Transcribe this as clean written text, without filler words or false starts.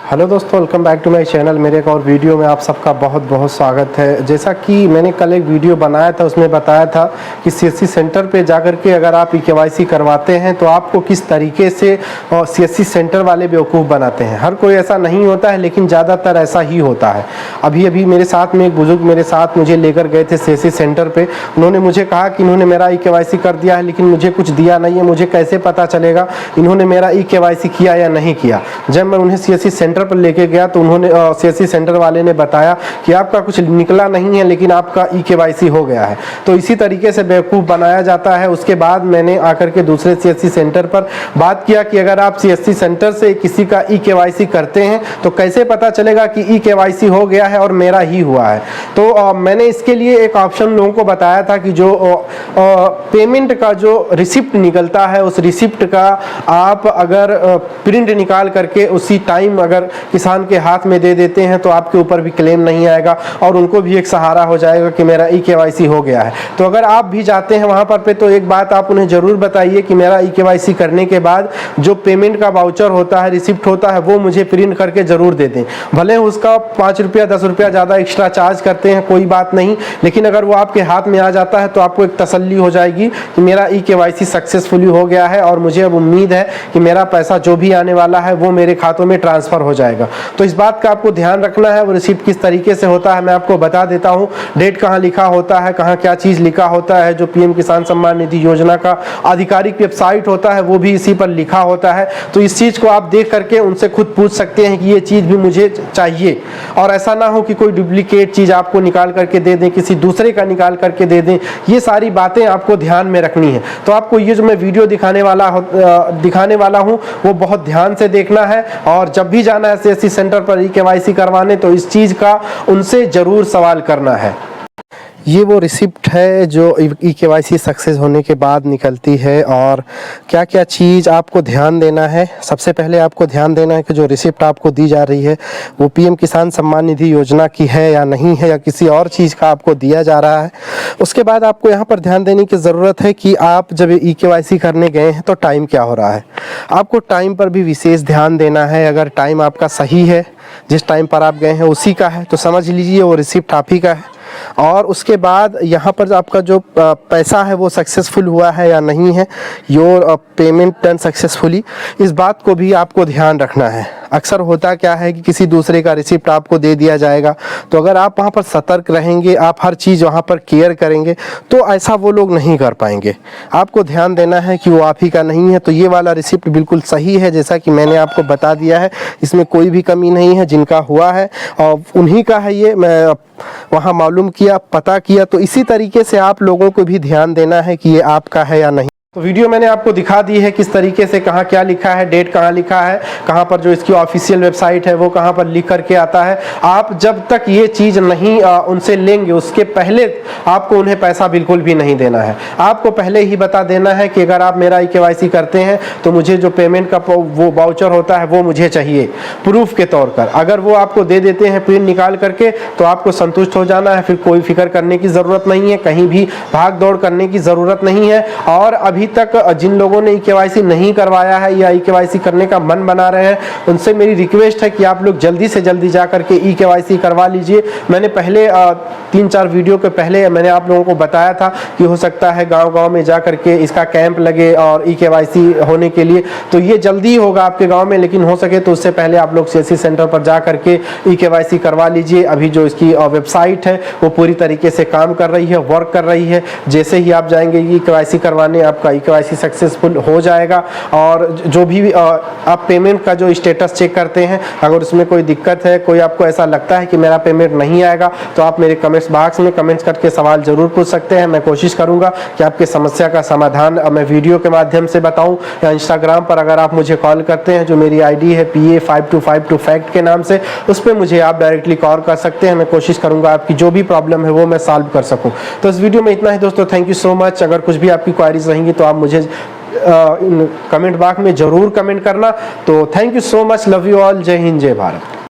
Hello दोस्तों, welcome back to my channel. मेरे एक और वीडियो में आप सबका बहुत बहुत स्वागत है। जैसा कि मैंने कल एक वीडियो बनाया था, उसमें बताया था कि सीएससी सेंटर पे जाकर के अगर आप केवाईसी करवाते हैं तो आपको किस तरीके से सीएससी सेंटर वाले बेवकूफ़ बनाते हैं। हर कोई ऐसा नहीं होता है, लेकिन ज़्यादातर ऐसा ही होता है। अभी मेरे साथ में एक बुजुर्ग मेरे साथ मुझे लेकर गए थे सीएससी सेंटर पर। उन्होंने मुझे कहा कि इन्होंने मेरा केवाईसी कर दिया है, लेकिन मुझे कुछ दिया नहीं है। मुझे कैसे पता चलेगा इन्होंने मेरा केवाईसी किया या नहीं किया। जब मैं उन्हें सीएससी सेंटर पर लेके गया तो उन्होंने सीएससी सेंटर वाले ने बताया कि आपका कुछ निकला नहीं है, लेकिन आपका केवाईसी हो गया है। तो इसी तरीके से बेवकूफ़ बनाया जाता है। उसके बाद मैंने आकर के दूसरे सीएससी सेंटर पर बात किया कि अगर आप सीएससी सेंटर से किसी का केवाईसी करते हैं तो कैसे पता चलेगा कि केवाईसी हो गया है और मेरा ही हुआ है। तो मैंने इसके लिए एक ऑप्शन लोगों को बताया था कि जो पेमेंट का जो रिसिप्ट निकलता है, उस रिसिप्ट का आप अगर प्रिंट निकाल करके उसी टाइम अगर किसान के हाथ में दे देते हैं तो आपके ऊपर भी क्लेम नहीं आएगा और उनको भी एक सहारा हो जाएगा कि मेरा केवाईसी हो गया है। तो अगर आप भी जाते हैं वहां पर तो एक बात आप उन्हें जरूर बताइए कि मेरा केवाईसी करने के बाद जो पेमेंट का वाउचर होता है, रिसिप्ट होता है, वो मुझे प्रिंट करके जरूर दे दें। भले उसका 5 रुपया 10 रुपया ज़्यादा एक्स्ट्रा चार्ज करते हैं, कोई बात नहीं, लेकिन अगर वो आपके हाथ में आ जाता है तो आपको एक तसल्ली हो जाएगी कि मेरा केवाईसी सक्सेसफुली हो गया है और मुझे अब उम्मीद है कि मेरा पैसा जो भी आने वाला है वो मेरे खातों में ट्रांसफर हो जाएगा। तो इस बात का आपको ध्यान रखना है। वो रिसिप्ट किस तरीके से होता है मैं आपको बता देता हूं। डेट कहां लिखा होता है, कहां क्या चीज लिखा होता है, जो पीएम किसान सम्मान निधि योजना का आधिकारिक वेबसाइट होता है वो भी इसी पर लिखा होता है। तो इस चीज को आप देख करके उनसे खुद पूछ सकते हैं कि ये चीज भी मुझे चाहिए, और ऐसा ना हो कि कोई डुप्लीकेट चीज आपको निकाल करके दे दें, किसी दूसरे का निकाल करके दे दें। ये सारी बातें आपको ध्यान में रखनी है। तो आपको ये जो मैं वीडियो दिखाने वाला हूं वो बहुत ध्यान से देखना है, और जब भी जाना है सीएससी सेंटर पर केवाईसी करवाने तो इस चीज का उनसे जरूर सवाल करना है। ये वो रिसिप्ट है जो केवाईसी सक्सेस होने के बाद निकलती है, और क्या क्या चीज़ आपको ध्यान देना है। सबसे पहले आपको ध्यान देना है कि जो रिसिप्ट आपको दी जा रही है वो पीएम किसान सम्मान निधि योजना की है या नहीं है, या किसी और चीज़ का आपको दिया जा रहा है। उसके बाद आपको यहाँ पर ध्यान देने की ज़रूरत है कि आप जब केवाईसी करने गए हैं तो टाइम क्या हो रहा है। आपको टाइम पर भी विशेष ध्यान देना है। अगर टाइम आपका सही है, जिस टाइम पर आप गए हैं उसी का है, तो समझ लीजिए वो रिसिप्ट आप ही का है। और उसके बाद यहाँ पर आपका जो पैसा है वो सक्सेसफुल हुआ है या नहीं है, योर पेमेंट डन सक्सेसफुली, इस बात को भी आपको ध्यान रखना है। अक्सर होता क्या है कि किसी दूसरे का रिसिप्ट आपको दे दिया जाएगा, तो अगर आप वहाँ पर सतर्क रहेंगे, आप हर चीज़ वहाँ पर केयर करेंगे, तो ऐसा वो लोग नहीं कर पाएंगे। आपको ध्यान देना है कि वो आप ही का नहीं है। तो ये वाला रिसिप्ट बिल्कुल सही है, जैसा कि मैंने आपको बता दिया है, इसमें कोई भी कमी नहीं है। जिनका हुआ है और उन्हीं का है, ये मैं वहाँ मालूम किया, पता किया। तो इसी तरीके से आप लोगों को भी ध्यान देना है कि ये आपका है या नहीं। तो वीडियो मैंने आपको दिखा दी है किस तरीके से, कहाँ क्या लिखा है, डेट कहाँ लिखा है, कहाँ पर जो इसकी ऑफिशियल वेबसाइट है वो कहाँ पर लिख करके आता है। आप जब तक ये चीज़ नहीं उनसे लेंगे उसके पहले आपको उन्हें पैसा बिल्कुल भी नहीं देना है। आपको पहले ही बता देना है कि अगर आप मेरा केवाईसी करते हैं तो मुझे जो पेमेंट का वो वाउचर होता है वो मुझे चाहिए प्रूफ के तौर पर। अगर वो आपको दे देते हैं प्रिंट निकाल करके तो आपको संतुष्ट हो जाना है, फिर कोई फिक्र करने की ज़रूरत नहीं है, कहीं भी भाग दौड़ करने की ज़रूरत नहीं है। और अभी तक जिन लोगों ने केवाईसी नहीं करवाया है या केवाईसी करने का मन बना रहे हैं, उनसे मेरी रिक्वेस्ट है कि आप लोग जल्दी से जल्दी जा करके केवाईसी करवा लीजिए। मैंने पहले 3-4 वीडियो के पहले मैंने आप लोगों को बताया था कि हो सकता है गांव-गांव में जा करके इसका कैंप लगे और केवाईसी होने के लिए, तो ये जल्दी होगा आपके गांव में, लेकिन हो सके तो उससे पहले आप लोग सीएससी सेंटर पर जा करके केवाईसी करवा लीजिए। अभी जो इसकी वेबसाइट है वो पूरी तरीके से काम कर रही है, वर्क कर रही है। जैसे ही आप जाएंगे केवाईसी करवाने, आपका केवाईसी सक्सेसफुल हो जाएगा। और जो भी आप पेमेंट का जो स्टेटस चेक करते हैं, अगर उसमें कोई दिक्कत है, कोई आपको ऐसा लगता है कि मेरा पेमेंट नहीं आएगा, तो आप मेरे कमेंट्स बॉक्स में कमेंट्स करके सवाल जरूर पूछ सकते हैं। मैं कोशिश करूंगा कि आपके समस्या का समाधान मैं वीडियो के माध्यम से बताऊं, या इंस्टाग्राम पर अगर आप मुझे कॉल करते हैं, जो मेरी आईडी है PA5252 फैक्ट के नाम से, उस पर मुझे आप डायरेक्टली कॉल कर सकते हैं। मैं कोशिश करूंगा आपकी जो भी प्रॉब्लम है वो मैं सॉल्व कर सकूं। तो इस वीडियो में इतना ही दोस्तों। Thank you so much. अगर कुछ भी आपकी क्वारीज रहेंगी तो आप मुझे कमेंट बॉक्स में जरूर कमेंट करना। तो thank you so much. Love you all. जय हिंद, जय भारत।